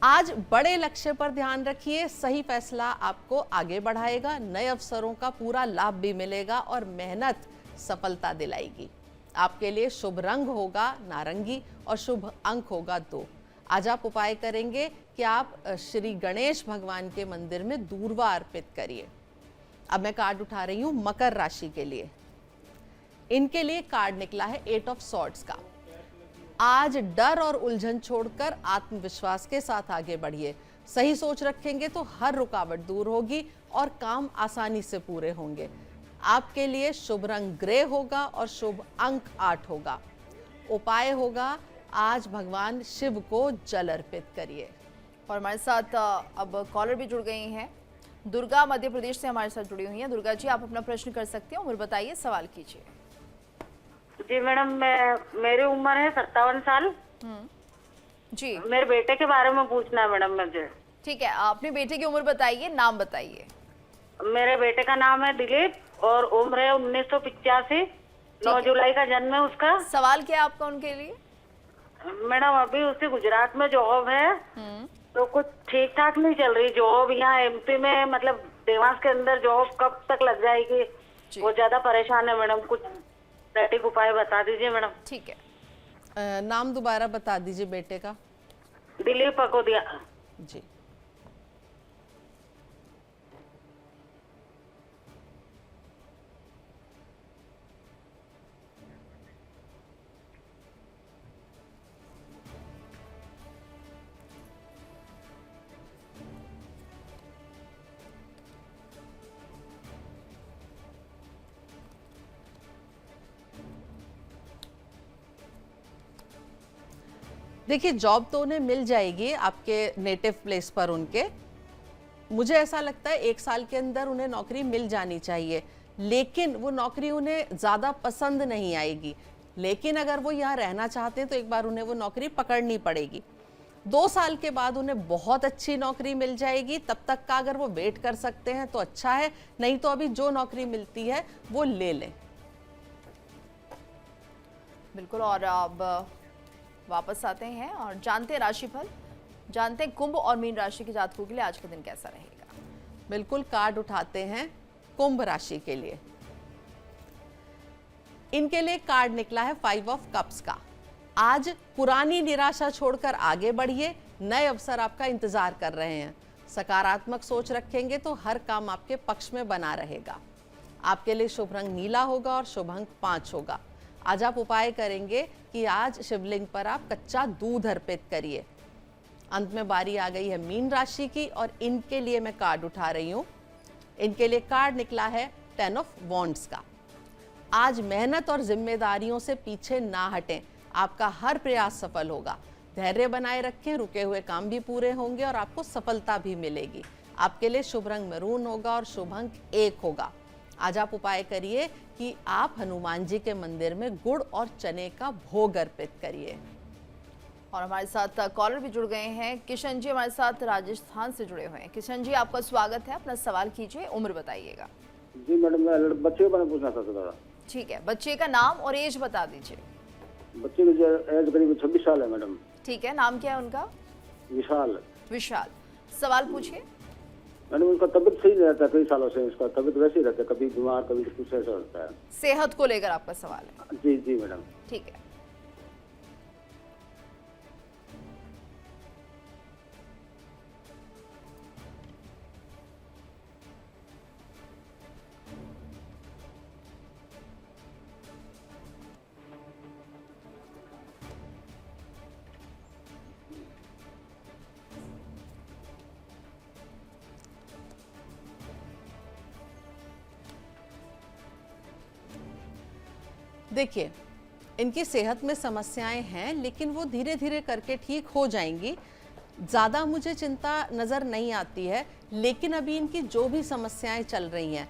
आज बड़े लक्ष्य पर ध्यान रखिए, सही फैसला आपको आगे बढ़ाएगा, नए अवसरों का पूरा लाभ भी मिलेगा और मेहनत सफलता दिलाएगी। आपके लिए शुभ रंग होगा नारंगी और शुभ अंक होगा 2। आज आप उपाय करेंगे कि आप श्री गणेश भगवान के मंदिर में दूर्वा अर्पित करिए। अब मैं कार्ड उठा रही हूं मकर राशि के लिए। इनके लिए कार्ड निकला है 8 ऑफ सॉर्ड्स का। आज डर और उलझन छोड़कर आत्मविश्वास के साथ आगे बढ़िए। सही सोच रखेंगे तो हर रुकावट दूर होगी और काम आसानी से पूरे होंगे। आपके लिए शुभ रंग ग्रे होगा और शुभ अंक 8 होगा। उपाय होगा आज भगवान शिव को जल अर्पित करिए। और हमारे साथ अब कॉलर भी जुड़ गई हैं। दुर्गा मध्य प्रदेश से हमारे साथ जुड़ी हुई हैं। दुर्गा जी, आप अपना प्रश्न कर सकते हैं, उम्र बताइए, सवाल कीजिए। जी मैडम, मेरी उम्र है 57 साल। जी, मेरे बेटे के बारे में पूछना है मैडम मुझे। ठीक है, अपने बेटे की उम्र बताइए, नाम बताइए। मेरे बेटे का नाम है दिलीप और उम्र है 1985। 9 जुलाई का जन्म है उसका। सवाल क्या है आपका उनके लिए? मैडम अभी उसे गुजरात में जॉब है, तो कुछ ठीक ठाक नहीं चल रही जॉब। यहाँ एमपी में मतलब देवास के अंदर जॉब कब तक लग जाएगी, वो ज्यादा परेशान है मैडम। कुछ सटीक उपाय बता दीजिए मैडम। ठीक है, नाम दोबारा बता दीजिए बेटे का। दिलीप पकोदिया जी। देखिए, जॉब तो उन्हें मिल जाएगी आपके नेटिव प्लेस पर उनके। मुझे ऐसा लगता है 1 साल के अंदर उन्हें नौकरी मिल जानी चाहिए, लेकिन वो नौकरी उन्हें ज़्यादा पसंद नहीं आएगी। लेकिन अगर वो यहाँ रहना चाहते हैं तो एक बार उन्हें वो नौकरी पकड़नी पड़ेगी। 2 साल के बाद उन्हें बहुत अच्छी नौकरी मिल जाएगी। तब तक का अगर वो वेट कर सकते हैं तो अच्छा है, नहीं तो अभी जो नौकरी मिलती है वो ले लें। बिल्कुल। और अब वापस आते हैं और जानते हैं राशिफल, जानते हैं कुंभ और मीन राशि के जातकों के लिए आज का दिन कैसा रहेगा। बिल्कुल, कार्ड उठाते हैं कुंभ राशि के लिए। इनके लिए कार्ड निकला है 5 ऑफ कप्स का। आज पुरानी निराशा छोड़कर आगे बढ़िए, नए अवसर आपका इंतजार कर रहे हैं। सकारात्मक सोच रखेंगे तो हर काम आपके पक्ष में बना रहेगा। आपके लिए शुभ रंग नीला होगा और शुभ अंक 5 होगा। आज आप उपाय करेंगे कि आज शिवलिंग पर आप कच्चा दूध अर्पित करिए। अंत में बारी आ गई है मीन राशि की और इनके लिए मैं कार्ड उठा रही हूं। इनके लिए कार्ड निकला है 10 ऑफ वॉन्ड्स का। आज मेहनत और जिम्मेदारियों से पीछे ना हटें, आपका हर प्रयास सफल होगा। धैर्य बनाए रखें, रुके हुए काम भी पूरे होंगे और आपको सफलता भी मिलेगी। आपके लिए शुभ रंग मैरून होगा और शुभ अंक 1 होगा। आज आप उपाय करिए कि आप हनुमान जी के मंदिर में गुड़ और चने का भोग अर्पित करिए। और हमारे साथ कॉलर भी जुड़ गए हैं। किशन जी हमारे साथ राजस्थान से जुड़े हुए हैं। किशन जी आपका स्वागत है, अपना सवाल कीजिए, उम्र बताइएगा। जी मैडम, मैं बच्चे के बारे में पूछना चाहता था। ठीक है, बच्चे का नाम और एज बता दीजिए। बच्चे की एज करीब 26 साल है मैडम। ठीक है, नाम क्या है उनका? विशाल। विशाल, सवाल पूछिए। मैडम उनका तबीयत सही नहीं रहता, कई सालों से उसका तबीयत वैसे ही रहता है, कभी बीमार कभी कुछ ऐसा होता है। सेहत को लेकर आपका सवाल है? जी जी मैडम। ठीक है, देखिए, इनकी सेहत में समस्याएं हैं, लेकिन वो धीरे धीरे करके ठीक हो जाएंगी। ज़्यादा मुझे चिंता नज़र नहीं आती है, लेकिन अभी इनकी जो भी समस्याएं चल रही हैं,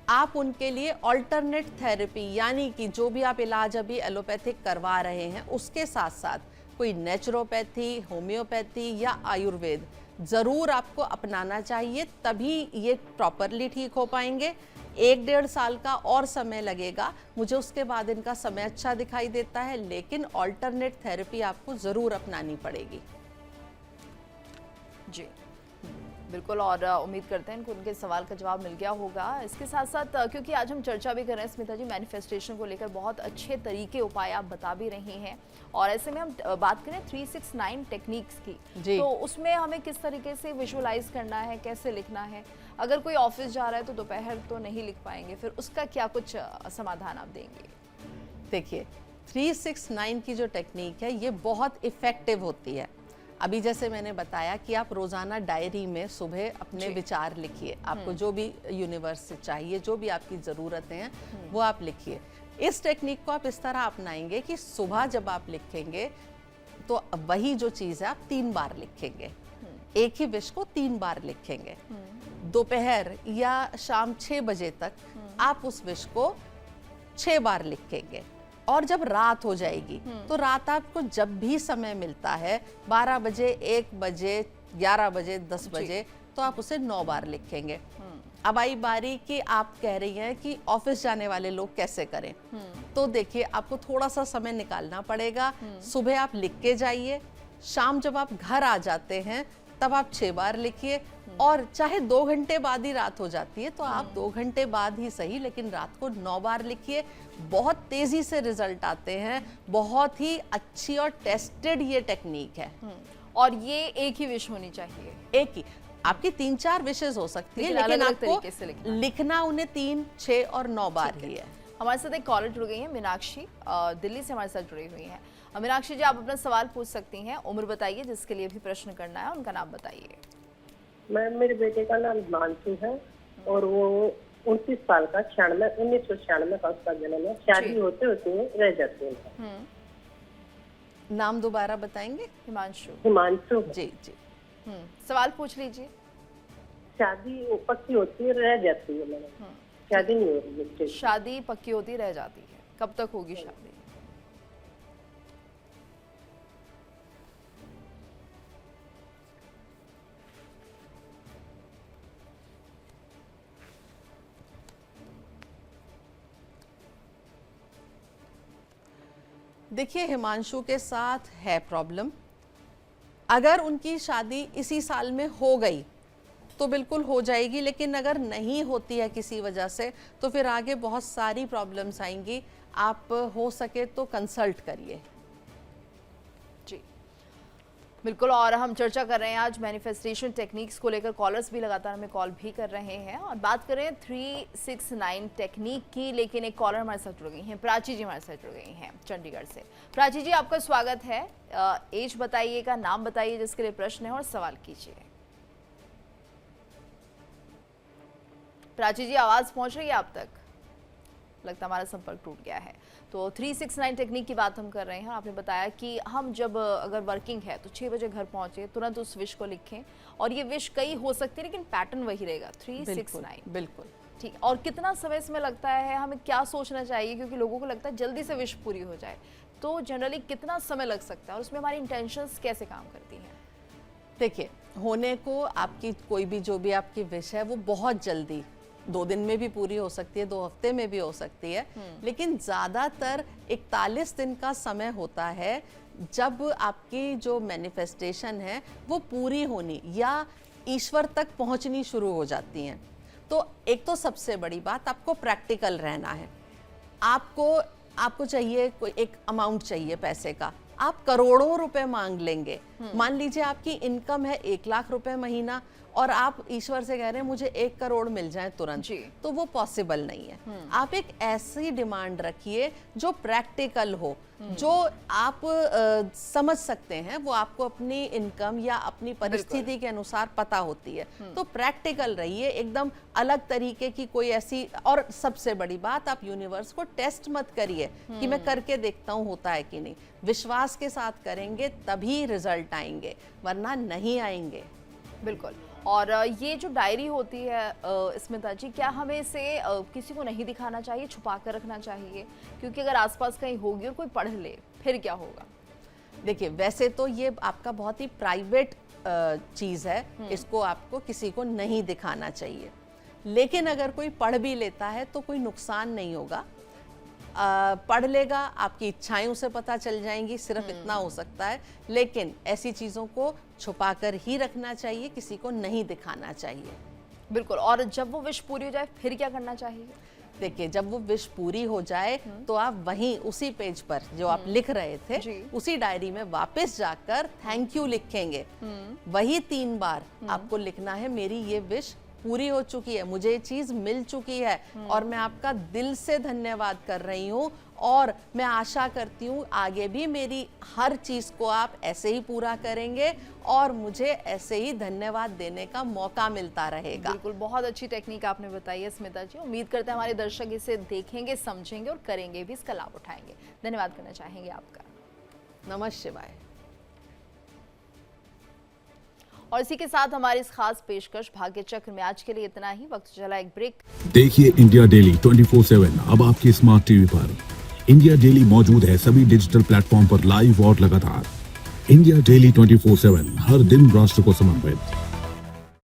आप उनके लिए ऑल्टरनेट थेरेपी, यानी कि जो भी आप इलाज अभी एलोपैथिक करवा रहे हैं, उसके साथ साथ कोई नेचुरोपैथी, होम्योपैथी या आयुर्वेद ज़रूर आपको अपनाना चाहिए, तभी ये प्रॉपरली ठीक हो पाएंगे। 1-1.5 साल का और समय लगेगा, मुझे उसके बाद इनका समय अच्छा दिखाई देता है, लेकिन ऑल्टरनेट थेरेपी आपको ज़रूर अपनानी पड़ेगी। जी बिल्कुल, और उम्मीद करते हैं इनको उनके सवाल का जवाब मिल गया होगा। इसके साथ साथ क्योंकि आज हम चर्चा भी कर रहे हैं स्मिता जी, मैनिफेस्टेशन को लेकर बहुत अच्छे तरीके उपाय आप बता भी रही हैं, और ऐसे में हम बात करें 369 टेक्निक्स की, तो उसमें हमें किस तरीके से विजुअलाइज करना है, कैसे लिखना है? अगर कोई ऑफिस जा रहा है तो दोपहर तो नहीं लिख पाएंगे, फिर उसका क्या कुछ समाधान आप देंगे? देखिए, 369 की जो टेक्निक है ये बहुत इफ़ेक्टिव होती है। अभी जैसे मैंने बताया कि आप रोज़ाना डायरी में सुबह अपने विचार लिखिए, आपको जो भी यूनिवर्स से चाहिए, जो भी आपकी ज़रूरतें हैं वो आप लिखिए। इस टेक्निक को आप इस तरह अपनाएंगे कि सुबह जब आप लिखेंगे तो वही जो चीज़ है आप 3 बार लिखेंगे, एक ही विश को 3 बार लिखेंगे। दोपहर या शाम 6 बजे तक आप उस विश को 6 बार लिखेंगे, और जब रात हो जाएगी तो रात आपको जब भी समय मिलता है, 12 बजे, 1 बजे, 11 बजे, 10 बजे, तो आप उसे 9 बार लिखेंगे। अब आई बारी कि आप कह रही हैं कि ऑफिस जाने वाले लोग कैसे करें, तो देखिए आपको थोड़ा सा समय निकालना पड़ेगा। सुबह आप लिख के जाइए, शाम जब आप घर आ जाते हैं तब आप 6 बार लिखिए, और चाहे 2 घंटे बाद ही रात हो जाती है तो आप 2 घंटे बाद ही सही, लेकिन रात को 9 बार लिखिए। बहुत तेजी से रिजल्ट आते हैं, बहुत ही अच्छी और टेस्टेड ये टेक्निक है। और ये एक ही विश होनी चाहिए? एक ही, आपकी 3-4 विशेष हो सकती है, लेकिन आपको लिखना उन्हें 3, 6 और 9 बार ही है। हमारे साथ एक कॉलर जुड़ गई है, मीनाक्षी दिल्ली से हमारे साथ जुड़ी हुई हैं। मीनाक्षी जी, आप अपना सवाल पूछ सकती हैं, उम्र बताइए जिसके लिए भी प्रश्न करना है, उनका नाम बताइए। मैम, मेरे बेटे का नाम हिमांशु है और वो 29 साल का, 1996 का उसका जन्म है। शादी होते होते रह जाते हैं। नाम दोबारा बताएंगे? हिमांशु। जी जी। सवाल पूछ लीजिए। शादी पक्की होती है, रह जाती है मैडम, शादी नहीं हो रही है। शादी पक्की होती रह जाती है, कब तक होगी शादी? देखिए, हिमांशु के साथ है प्रॉब्लम। अगर उनकी शादी इसी साल में हो गई तो बिल्कुल हो जाएगी, लेकिन अगर नहीं होती है किसी वजह से तो फिर आगे बहुत सारी प्रॉब्लम्स आएंगी। आप हो सके तो कंसल्ट करिए। जी बिल्कुल, और हम चर्चा कर रहे हैं आज मैनिफेस्टेशन टेक्निक्स को लेकर। कॉलर्स भी लगातार हमें कॉल भी कर रहे हैं, और बात करें 369 टेक्निक की, लेकिन एक कॉलर हमारे साथ जुड़ गई हैं, प्राची जी हमारे साथ जुड़ गई हैं चंडीगढ़ से। प्राची जी, आपका स्वागत है। एज बताइएगा, नाम बताइए जिसके लिए प्रश्न है, और सवाल कीजिए। प्राची जी, आवाज़ पहुंच रही है आप तक? लगता हमारा संपर्क टूट गया है। तो 369 टेक्निक की बात हम कर रहे हैं। आपने बताया कि हम जब अगर वर्किंग है तो 6 बजे घर पहुंचे, तुरंत उस विश को लिखें, और ये विश कई हो सकती है लेकिन पैटर्न वही रहेगा 369। बिल्कुल ठीक। और कितना समय इसमें लगता है, हमें क्या सोचना चाहिए, क्योंकि लोगों को लगता है जल्दी से विश पूरी हो जाए, तो जनरली कितना समय लग सकता है और उसमें हमारी इंटेंशंस कैसे काम करती हैं? देखिए, होने को आपकी कोई भी जो भी आपकी विश है वो बहुत जल्दी 2 दिन में भी पूरी हो सकती है, 2 हफ्ते में भी हो सकती है, लेकिन ज़्यादातर 41 दिन का समय होता है जब आपकी जो मैनिफेस्टेशन है वो पूरी होनी या ईश्वर तक पहुंचनी शुरू हो जाती हैं। तो एक तो सबसे बड़ी बात, आपको प्रैक्टिकल रहना है। आपको चाहिए कोई एक अमाउंट चाहिए पैसे का, आप करोड़ों रुपए मांग लेंगे। मान लीजिए आपकी इनकम है 1 लाख रुपए महीना और आप ईश्वर से कह रहे हैं मुझे 1 करोड़ मिल जाए तुरंत, तो वो पॉसिबल नहीं है। आप एक ऐसी डिमांड रखिए जो प्रैक्टिकल हो, जो आप समझ सकते हैं, वो आपको अपनी इनकम या अपनी परिस्थिति के अनुसार पता होती है। तो प्रैक्टिकल रहिए, एकदम अलग तरीके की कोई ऐसी, और सबसे बड़ी बात, आप यूनिवर्स को टेस्ट मत करिए कि मैं करके देखता हूँ होता है कि नहीं। विश्वास के साथ करेंगे तभी रिजल्ट आएंगे, वरना नहीं आएंगे। बिल्कुल। और ये जो डायरी होती है स्मिता जी, क्या हमें इसे किसी को नहीं दिखाना चाहिए, छुपा कर रखना चाहिए? क्योंकि अगर आसपास कहीं होगी और कोई पढ़ ले फिर क्या होगा? देखिए, वैसे तो ये आपका बहुत ही प्राइवेट चीज़ है, इसको आपको किसी को नहीं दिखाना चाहिए। लेकिन अगर कोई पढ़ भी लेता है तो कोई नुकसान नहीं होगा। पढ़ लेगा, आपकी इच्छाएं उसे पता चल जाएंगी, सिर्फ इतना हो सकता है। लेकिन ऐसी चीज़ों को छुपा कर ही रखना चाहिए, किसी को नहीं दिखाना चाहिए। बिल्कुल। और जब वो विश पूरी हो जाए फिर क्या करना चाहिए? देखिए, जब वो विश पूरी हो जाए तो आप वहीं उसी पेज पर जो आप लिख रहे थे उसी डायरी में वापस जाकर थैंक यू लिखेंगे। वही 3 बार आपको लिखना है, मेरी ये विश पूरी हो चुकी है, मुझे ये चीज मिल चुकी है और मैं आपका दिल से धन्यवाद कर रही हूँ, और मैं आशा करती हूँ आगे भी मेरी हर चीज को आप ऐसे ही पूरा करेंगे और मुझे ऐसे ही धन्यवाद देने का मौका मिलता रहेगा। बिल्कुल, बहुत अच्छी टेक्निक आपने बताई है स्मिता जी। उम्मीद करते हैं हमारे दर्शक इसे देखेंगे, समझेंगे और करेंगे भी, इसका लाभ उठाएंगे। धन्यवाद करना चाहेंगे आपका। नमः शिवाय। और इसी के साथ हमारी इस खास पेशकश भाग्य चक्र में आज के लिए इतना ही। वक्त चला एक ब्रेक। देखिए इंडिया डेली 24/7 अब आपके स्मार्ट टीवी पर। इंडिया डेली मौजूद है सभी डिजिटल प्लेटफॉर्म पर लाइव और लगातार। इंडिया डेली 24/7 हर दिन राष्ट्र को समर्पित।